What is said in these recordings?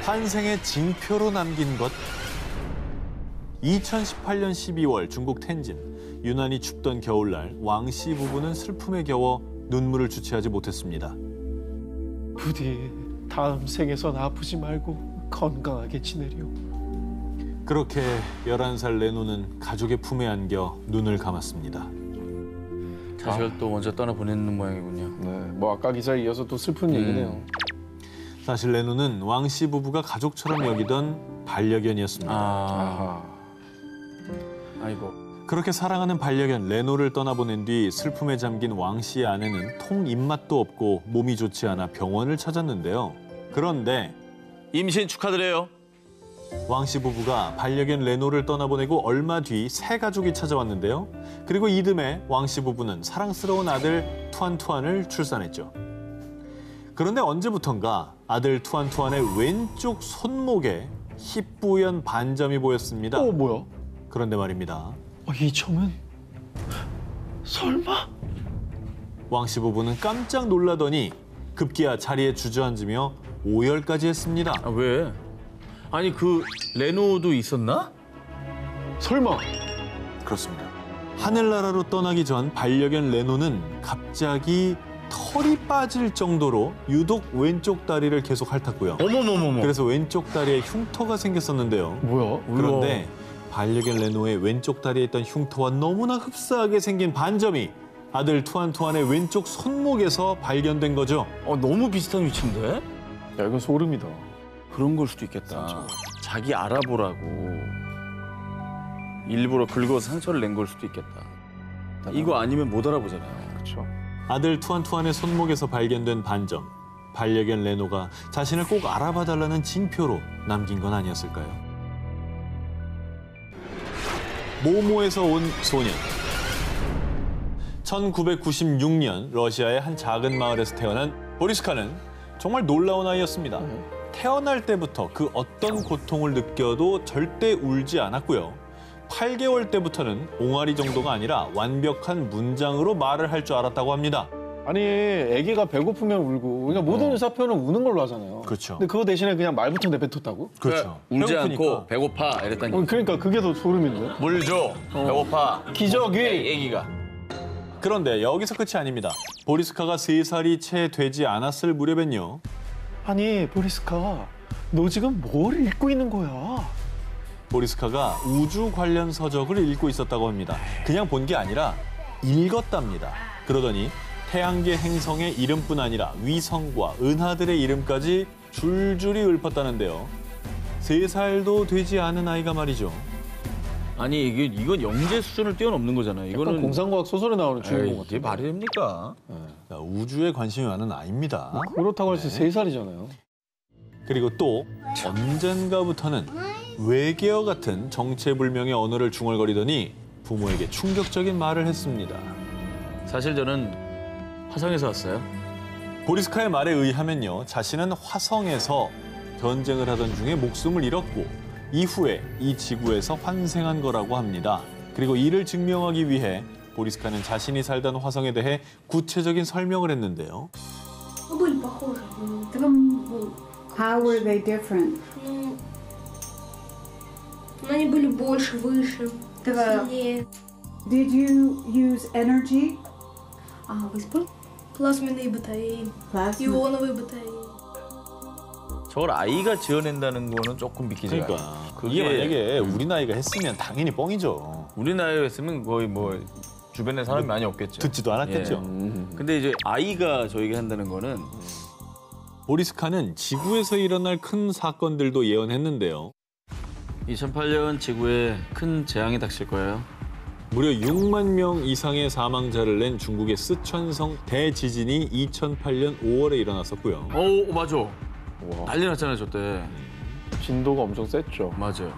환생의 징표로 남긴 것. 2018년 12월 중국 텐진. 유난히 춥던 겨울날 왕씨 부부는 슬픔에 겨워 눈물을 주체하지 못했습니다. 부디 다음 생에선 아프지 말고 건강하게 지내려. 그렇게 11살 레노는 가족의 품에 안겨 눈을 감았습니다. 자식을 또 먼저 떠나보내는 모양이군요. 네, 뭐 아까 기사에 이어서 또 슬픈 얘기네요. 사실 레노는 왕씨 부부가 가족처럼 여기던 반려견이었습니다. 아이고. 그렇게 사랑하는 반려견 레노를 떠나보낸 뒤 슬픔에 잠긴 왕씨의 아내는 통 입맛도 없고 몸이 좋지 않아 병원을 찾았는데요. 그런데 임신 축하드려요. 왕씨 부부가 반려견 레노를 떠나보내고 얼마 뒤 새 가족이 찾아왔는데요. 그리고 이듬해 왕씨 부부는 사랑스러운 아들 투안투안을 출산했죠. 그런데 언제부턴가 아들 투안투안의 왼쪽 손목에 희뿌연 반점이 보였습니다. 뭐야? 그런데 말입니다. 이 점은 설마? 왕씨 부부는 깜짝 놀라더니 급기야 자리에 주저앉으며 오열까지 했습니다. 아, 왜? 아니 그 레노도 있었나? 설마? 그렇습니다. 하늘나라로 떠나기 전 반려견 레노는 갑자기 털이 빠질 정도로 유독 왼쪽 다리를 계속 핥았고요. 어머머머머. 그래서 왼쪽 다리에 흉터가 생겼었는데요. 뭐야? 그런데 반려견 레노의 왼쪽 다리에 있던 흉터와 너무나 흡사하게 생긴 반점이 아들 투안투안의 왼쪽 손목에서 발견된 거죠. 너무 비슷한 위치인데? 야, 이건 소름이다. 그런 걸 수도 있겠다. 자기 알아보라고 일부러 긁어서 상처를 낸 걸 수도 있겠다. 이거 아니면 못 알아보잖아요. 그렇죠. 아들 투안투안의 손목에서 발견된 반점. 반려견 레노가 자신을 꼭 알아봐달라는 징표로 남긴 건 아니었을까요? 모모에서 온 소년. 1996년 러시아의 한 작은 마을에서 태어난 보리스카는 정말 놀라운 아이였습니다. 태어날 때부터 그 어떤 고통을 느껴도 절대 울지 않았고요. 8개월 때부터는 옹알이 정도가 아니라 완벽한 문장으로 말을 할 줄 알았다고 합니다. 아니, 아기가 배고프면 울고, 그러니까 모든 의사표현은 우는 걸로 하잖아요. 그렇죠. 근데 그거 대신에 그냥 말부터 내뱉었다고? 그렇죠. 울지 배고프니까. 않고 배고파 이랬다니. 그러니까 그게 더 소름인데? 물 줘. 배고파. 기저귀! 애기가. 그런데 여기서 끝이 아닙니다. 보리스카가 3살이 채 되지 않았을 무렵엔요. 아니, 보리스카, 너 지금 뭘 읽고 있는 거야? 보리스카가 우주 관련 서적을 읽고 있었다고 합니다. 그냥 본 게 아니라 읽었답니다. 그러더니 태양계 행성의 이름뿐 아니라 위성과 은하들의 이름까지 줄줄이 읊었다는데요. 3살도 되지 않은 아이가 말이죠. 아니 이건 영재 수준을 뛰어넘는 거잖아요. 이거는 공상과학 소설에 나오는 주인공 같아. 이게 말이 됩니까? 우주에 관심이 많은 아이입니다. 그렇다고 해서 3살이잖아요. 그리고 또 언젠가부터는 외계어 같은 정체불명의 언어를 중얼거리더니 부모에게 충격적인 말을 했습니다. 사실 저는 화성에서 왔어요. 보리스카의 말에 의하면요. 자신은 화성에서 전쟁을 하던 중에 목숨을 잃었고 이후에 이 지구에서 환생한 거라고 합니다. 그리고 이를 증명하기 위해 보리스카는 자신이 살던 화성에 대해 구체적인 설명을 했는데요. How were they different? Они были больше, выше, Да. сильнее. Did you use energy? Выспал? Плазменные батареи, Plasma. ионовые батареи. 저걸 아이가 지어낸다는 거는 조금 믿기지가 않아요. 그러니까 이게 만약에 우리 나이가 했으면 당연히 뻥이죠. 우리 나이였으면 거의 뭐 주변에 사람이 많이 없겠죠. 듣지도 않았겠죠. 근데 이제 아이가 저에게 한다는 거는 보리스카는 지구에서 일어날 큰 사건들도 예언했는데요. 2008년 지구에 큰 재앙이 닥칠 거예요. 무려 6만 명 이상의 사망자를 낸 중국의 쓰촨성 대지진이 2008년 5월에 일어났었고요. 오, 맞아. 와, 난리 났잖아요, 저때. 진도가 엄청 셌죠. 맞아요.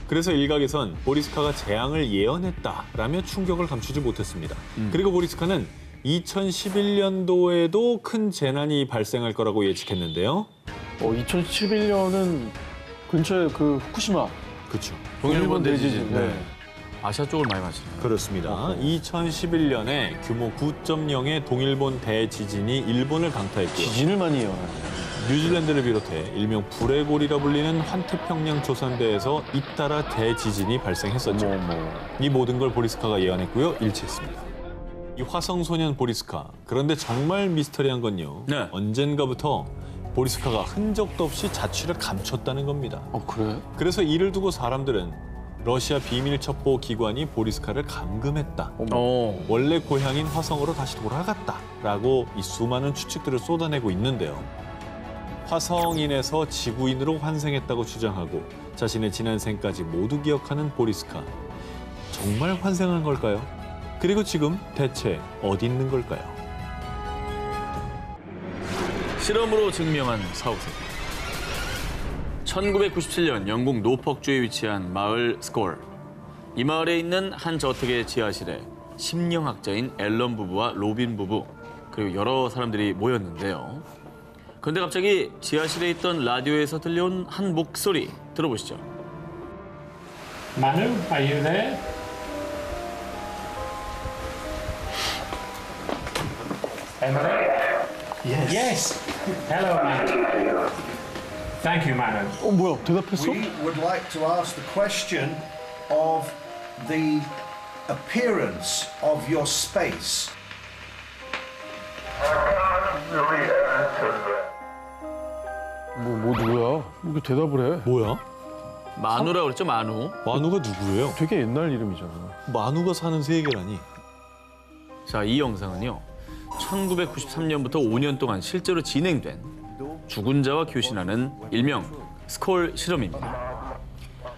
그래서 일각에선 보리스카가 재앙을 예언했다라며 충격을 감추지 못했습니다. 그리고 보리스카는 2011년도에도 큰 재난이 발생할 거라고 예측했는데요. 2011년은 근처에 그 후쿠시마. 그렇죠. 동일본 대지진. 네. 아시아 쪽을 많이 마시네요. 그렇습니다. 2011년에 규모 9.0의 동일본 대지진이 일본을 강타했고요. 지진을 많이 이어가네. 뉴질랜드를 비롯해 일명 불의골이라 불리는 환태평양 조선대에서 잇따라 대지진이 발생했었죠. 이 모든 걸 보리스카가 예언했고요. 일치했습니다. 이 화성소년 보리스카. 그런데 정말 미스터리한 건요. 네. 언젠가부터 보리스카가 흔적도 없이 자취를 감췄다는 겁니다. 그래? 그래서 이를 두고 사람들은 러시아 비밀 첩보 기관이 보리스카를 감금했다. 원래 고향인 화성으로 다시 돌아갔다라고 이 수많은 추측들을 쏟아내고 있는데요. 화성인에서 지구인으로 환생했다고 주장하고 자신의 지난 생까지 모두 기억하는 보리스카. 정말 환생한 걸까요? 그리고 지금 대체 어디 있는 걸까요? 실험으로 증명한 사후세계. 1997년 영국 노퍽주에 위치한 마을 스콜. 이 마을에 있는 한 저택의 지하실에 심령학자인 앨런 부부와 로빈 부부 그리고 여러 사람들이 모였는데요. 그런데 갑자기 지하실에 있던 라디오에서 들려온 한 목소리 들어보시죠. Manu, are you there? Emily? Yes. Hello, Manu. Thank you, Manu. 뭐야, 대답했어? We would like to ask the question of the appearance of your space. 누구야? 이렇게 대답을 해. 뭐야? 마누라고 그랬죠, 마누. 마누가 누구예요? 되게 옛날 이름이잖아. 마누가 사는 세계라니. 자, 이 영상은요. 1993년부터 5년 동안 실제로 진행된 죽은 자와 교신하는 일명 스콜 실험입니다.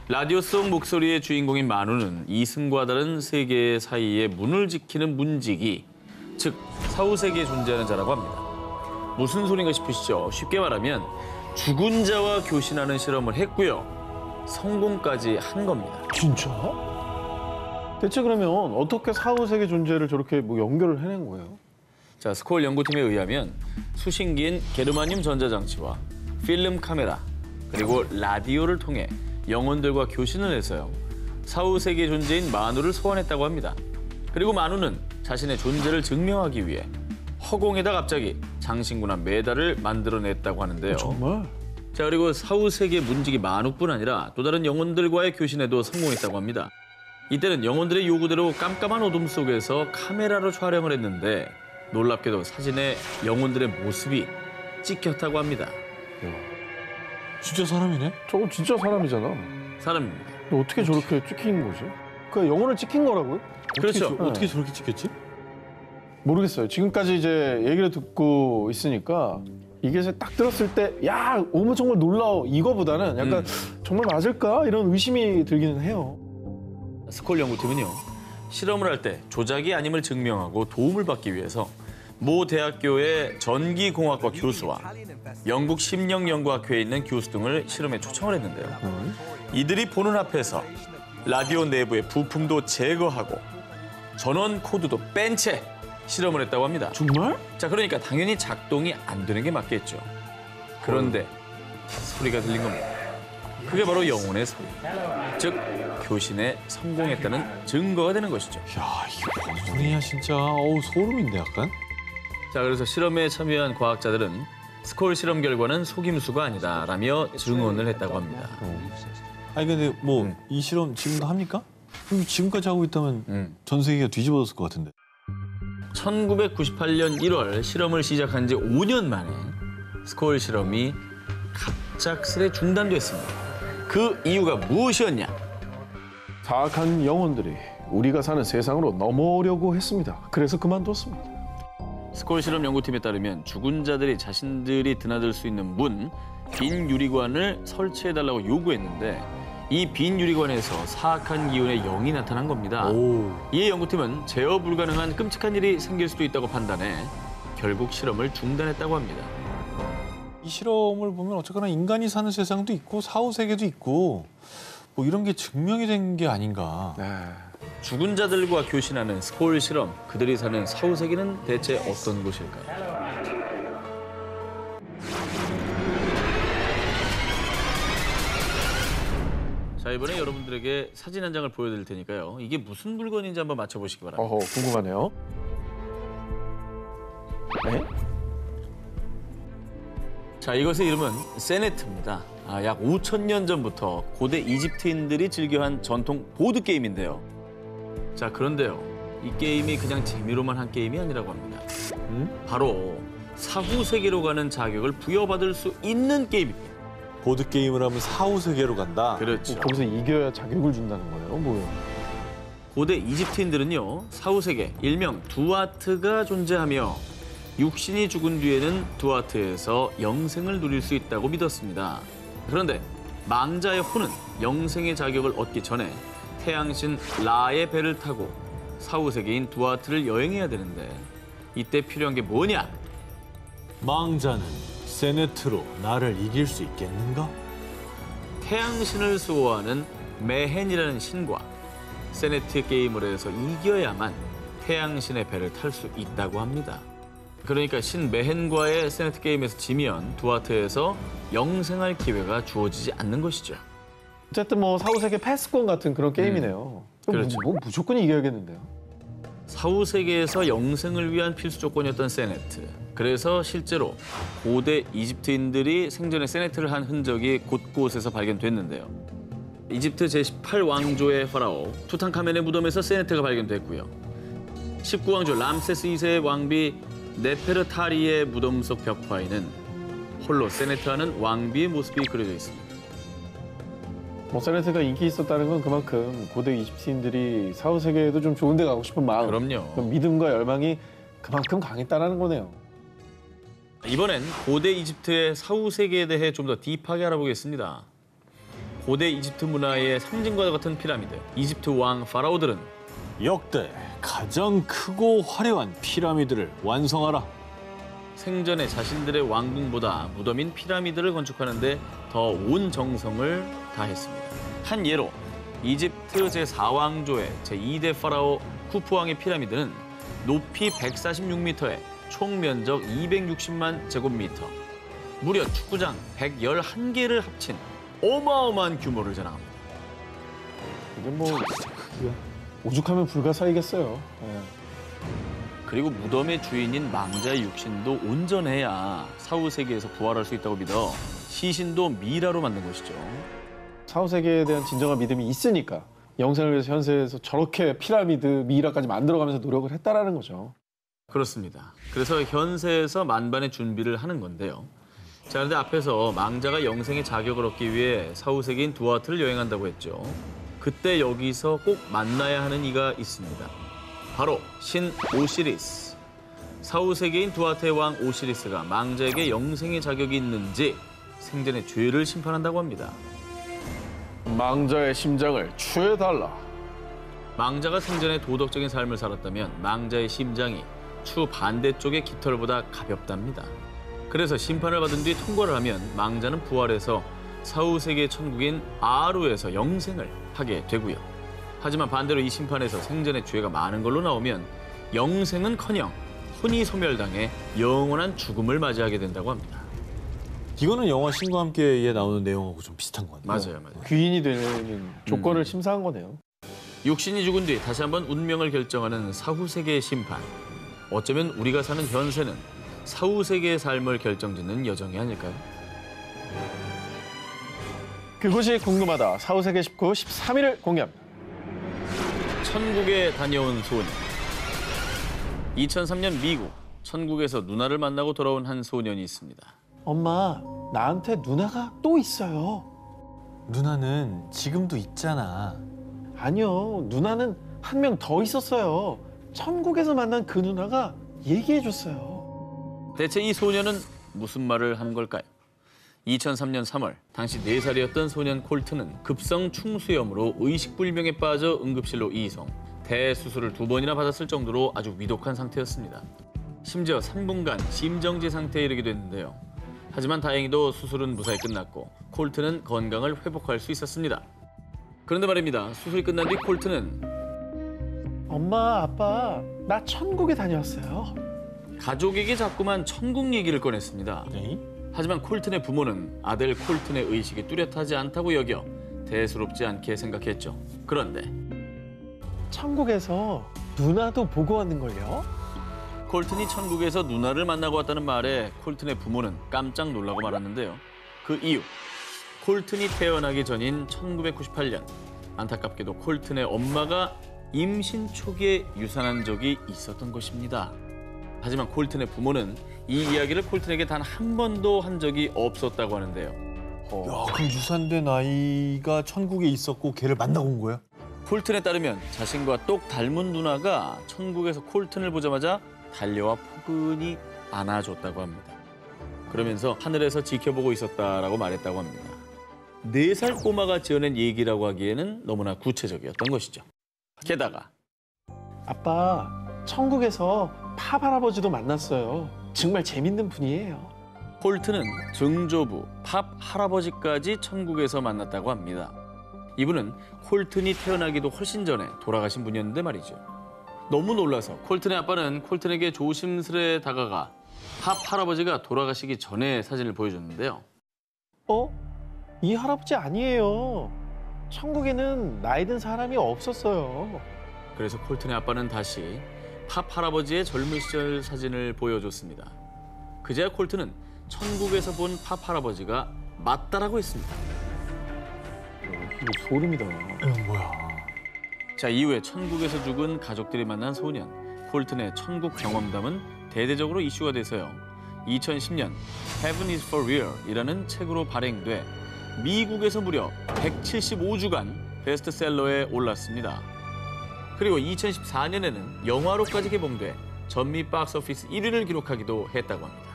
라디오 속 목소리의 주인공인 마누는 이승과 다른 세계 사이의 문을 지키는 문지기, 즉 사후세계에 존재하는 자라고 합니다. 무슨 소린가 싶으시죠? 쉽게 말하면 죽은 자와 교신하는 실험을 했고요. 성공까지 한 겁니다. 진짜? 대체 그러면 어떻게 사후세계 존재를 저렇게 뭐 연결을 해낸 거예요? 자, 스콜 연구팀에 의하면 수신기인 게르마늄 전자장치와 필름 카메라 그리고 라디오를 통해 영혼들과 교신을 해서요. 사후세계 존재인 마누를 소환했다고 합니다. 그리고 마누는 자신의 존재를 증명하기 위해 허공에다 갑자기 장신구나 메달을 만들어냈다고 하는데요. 정말? 자, 그리고 사후세계 문지기 마누뿐 아니라 또 다른 영혼들과의 교신에도 성공했다고 합니다. 이때는 영혼들의 요구대로 깜깜한 어둠 속에서 카메라로 촬영을 했는데 놀랍게도 사진에 영혼들의 모습이 찍혔다고 합니다. 진짜 사람이네? 저거 진짜 사람이잖아. 사람입니다. 근데 어떻게 저렇게 찍힌 거지? 그 영혼을 찍힌 거라고요? 그렇죠. 어떻게 저렇게 찍혔지? 모르겠어요. 지금까지 이제 얘기를 듣고 있으니까 이게 딱 들었을 때 야, 어머 정말 놀라워 이거보다는 약간 정말 맞을까? 이런 의심이 들기는 해요. 스콜 연구팀은요. 실험을 할 때 조작이 아님을 증명하고 도움을 받기 위해서 모 대학교의 전기공학과 교수와 영국 심령연구학회에 있는 교수 등을 실험에 초청을 했는데요. 이들이 보는 앞에서 라디오 내부의 부품도 제거하고 전원 코드도 뺀 채 실험을 했다고 합니다. 정말? 자, 그러니까 당연히 작동이 안 되는 게 맞겠죠. 그런데 소리가 들린 겁니다. 그게 바로 영혼의 소리. 즉, 교신에 성공했다는 증거가 되는 것이죠. 야, 이거 뭔 소리야 진짜. 어우, 소름인데 약간. 자, 그래서 실험에 참여한 과학자들은 스콜 실험 결과는 속임수가 아니다라며 증언을 했다고 합니다. 아니 근데 뭐 이 실험 지금도 합니까? 그럼 지금까지 하고 있다면 전 세계가 뒤집어졌을 것 같은데. 1998년 1월 실험을 시작한 지 5년 만에 스콜 실험이 갑작스레 중단됐습니다. 그 이유가 무엇이었냐? 사악한 영혼들이 우리가 사는 세상으로 넘어오려고 했습니다. 그래서 그만뒀습니다. 스콜 실험 연구팀에 따르면 죽은 자들이 자신들이 드나들 수 있는 문, 빈 유리관을 설치해달라고 요구했는데 이 빈 유리관에서 사악한 기운의 영이 나타난 겁니다. 이에 연구팀은 제어 불가능한 끔찍한 일이 생길 수도 있다고 판단해 결국 실험을 중단했다고 합니다. 이 실험을 보면 어쨌거나 인간이 사는 세상도 있고 사후 세계도 있고 뭐 이런 게 증명이 된 게 아닌가. 죽은 자들과 교신하는 스콜 실험, 그들이 사는 사후 세계는 대체 어떤 곳일까요? 자, 이번에 여러분들에게 사진 한 장을 보여드릴 테니까요. 이게 무슨 물건인지 한번 맞춰보시기 바랍니다. 어허, 궁금하네요. 네? 자, 이것의 이름은 세네트입니다. 약 5,000년 전부터 고대 이집트인들이 즐겨한 전통 보드게임인데요. 자, 그런데요. 이 게임이 그냥 재미로만 한 게임이 아니라고 합니다. 바로 사후 세계로 가는 자격을 부여받을 수 있는 게임입니다. 보드게임을 하면 사후 세계로 간다. 그렇죠. 거기서 이겨야 자격을 준다는 거예요? 뭐예요? 고대 이집트인들은요, 사후 세계, 일명 두아트가 존재하며 육신이 죽은 뒤에는 두아트에서 영생을 누릴 수 있다고 믿었습니다. 그런데 망자의 혼은 영생의 자격을 얻기 전에 태양신 라의 배를 타고 사후 세계인 두아트를 여행해야 되는데 이때 필요한 게 뭐냐? 망자는 세네트로 나를 이길 수 있겠는가? 태양신을 수호하는 메헨이라는 신과 세네트 게임을 해서 이겨야만 태양신의 배를 탈 수 있다고 합니다. 그러니까 신 메헨과의 세네트 게임에서 지면 두아트에서 영생할 기회가 주어지지 않는 것이죠. 어쨌든 뭐 사후세계 패스권 같은 그런 게임이네요. 그렇죠. 뭐 무조건 이겨야겠는데요. 사후 세계에서 영생을 위한 필수 조건이었던 세네트. 그래서 실제로 고대 이집트인들이 생전에 세네트를 한 흔적이 곳곳에서 발견됐는데요. 이집트 제18왕조의 파라오 투탕카멘의 무덤에서 세네트가 발견됐고요. 19왕조 람세스 2세의 왕비 네페르타리의 무덤 속 벽화에는 홀로 세네트하는 왕비의 모습이 그려져 있습니다. 뭐 세네트가 인기 있었다는 건 그만큼 고대 이집트인들이 사후세계에도 좀 좋은 데 가고 싶은 마음, 그럼요. 그 믿음과 열망이 그만큼 강했다는 거네요. 이번엔 고대 이집트의 사후 세계에 대해 좀 더 딥하게 알아보겠습니다. 고대 이집트 문화의 상징과 같은 피라미드, 이집트 왕 파라오들은 역대 가장 크고 화려한 피라미드를 완성하라. 생전에 자신들의 왕궁보다 무덤인 피라미드를 건축하는 데 더 온 정성을 다했습니다. 한 예로 이집트 제4왕조의 제2대 파라오 쿠프 왕의 피라미드는 높이 146m에 총 면적 260만 제곱미터, 무려 축구장 111개를 합친 어마어마한 규모를 자랑합니다. 이게 뭐 오죽하면 불가사이겠어요. 네. 그리고 무덤의 주인인 망자의 육신도 온전해야 사후 세계에서 부활할 수 있다고 믿어 시신도 미라로 만든 것이죠. 사후세계에 대한 진정한 믿음이 있으니까 영생을 위해서 현세에서 저렇게 피라미드, 미이라까지 만들어가면서 노력을 했다라는 거죠. 그렇습니다. 그래서 현세에서 만반의 준비를 하는 건데요. 자, 그런데 앞에서 망자가 영생의 자격을 얻기 위해 사후 세계인 두아트를 여행한다고 했죠. 그때 여기서 꼭 만나야 하는 이가 있습니다. 바로 신 오시리스. 사후 세계인 두아트의 왕 오시리스가 망자에게 영생의 자격이 있는지 생전의 죄를 심판한다고 합니다. 망자의 심장을 추해달라. 망자가 생전에 도덕적인 삶을 살았다면 망자의 심장이 추 반대쪽의 깃털보다 가볍답니다. 그래서 심판을 받은 뒤 통과를 하면 망자는 부활해서 사후 세계의 천국인 아루에서 영생을 하게 되고요. 하지만 반대로 이 심판에서 생전에 죄가 많은 걸로 나오면 영생은커녕 혼이 소멸당해 영원한 죽음을 맞이하게 된다고 합니다. 이거는 영화 신과 함께에 나오는 내용하고 좀 비슷한 것 같아요. 맞아요. 귀인이 되는 조건을 심사한 거네요. 육신이 죽은 뒤 다시 한번 운명을 결정하는 사후 세계의 심판. 어쩌면 우리가 사는 현세는 사후 세계의 삶을 결정짓는 여정이 아닐까요? 그곳이 궁금하다. 사후세계 19, 13위를 공개합니다. 천국에 다녀온 소년. 2003년 미국, 천국에서 누나를 만나고 돌아온 한 소년이 있습니다. 엄마, 나한테 누나가 또 있어요. 누나는 지금도 있잖아. 아니요, 누나는 한 명 더 있었어요. 천국에서 만난 그 누나가 얘기해줬어요. 대체 이 소년은 무슨 말을 한 걸까요? 2003년 3월, 당시 4살이었던 소년 콜트는 급성 충수염으로 의식불명에 빠져 응급실로 이송. 대수술을 2번이나 받았을 정도로 아주 위독한 상태였습니다. 심지어 3분간 심정지 상태에 이르게 됐는데요. 하지만 다행히도 수술은 무사히 끝났고 콜트는 건강을 회복할 수 있었습니다. 그런데 말입니다. 수술이 끝난 뒤 콜트는 엄마, 아빠, 나 천국에 다녀왔어요. 가족에게 자꾸만 천국 얘기를 꺼냈습니다. 네? 하지만 콜튼의 부모는 아들 콜튼의 의식이 뚜렷하지 않다고 여겨 대수롭지 않게 생각했죠. 그런데 천국에서 누나도 보고 왔는걸요? 콜튼이 천국에서 누나를 만나고 왔다는 말에 콜튼의 부모는 깜짝 놀라고 말았는데요. 그 이유, 콜튼이 태어나기 전인 1998년 안타깝게도 콜튼의 엄마가 임신 초기에 유산한 적이 있었던 것입니다. 하지만 콜튼의 부모는 이 이야기를 콜튼에게 단 한 번도 한 적이 없었다고 하는데요. 야, 그럼 유산된 아이가 천국에 있었고 걔를 만나고 온 거예요? 콜튼에 따르면 자신과 똑 닮은 누나가 천국에서 콜튼을 보자마자 달려와 포근히 안아줬다고 합니다. 그러면서 하늘에서 지켜보고 있었다라고 말했다고 합니다. 4살 꼬마가 지어낸 얘기라고 하기에는 너무나 구체적이었던 것이죠. 게다가 아빠, 천국에서 팝 할아버지도 만났어요. 정말 재밌는 분이에요. 콜튼은 증조부, 팝 할아버지까지 천국에서 만났다고 합니다. 이분은 콜튼이 태어나기도 훨씬 전에 돌아가신 분이었는데 말이죠. 너무 놀라서 콜튼의 아빠는 콜튼에게 조심스레 다가가 팝 할아버지가 돌아가시기 전에 사진을 보여줬는데요. 이 할아버지 아니에요. 천국에는 나이 든 사람이 없었어요. 그래서 콜튼의 아빠는 다시 팝 할아버지의 젊은 시절 사진을 보여줬습니다. 그제야 콜튼은 천국에서 본 팝 할아버지가 맞다라고 했습니다. 이거 소름이다. 뭐야. 자, 이후에 천국에서 죽은 가족들이 만난 소년, 콜튼의 천국 경험담은 대대적으로 이슈가 돼서요. 2010년 Heaven is for Real이라는 책으로 발행돼 미국에서 무려 175주간 베스트셀러에 올랐습니다. 그리고 2014년에는 영화로까지 개봉돼 전미 박스오피스 1위를 기록하기도 했다고 합니다.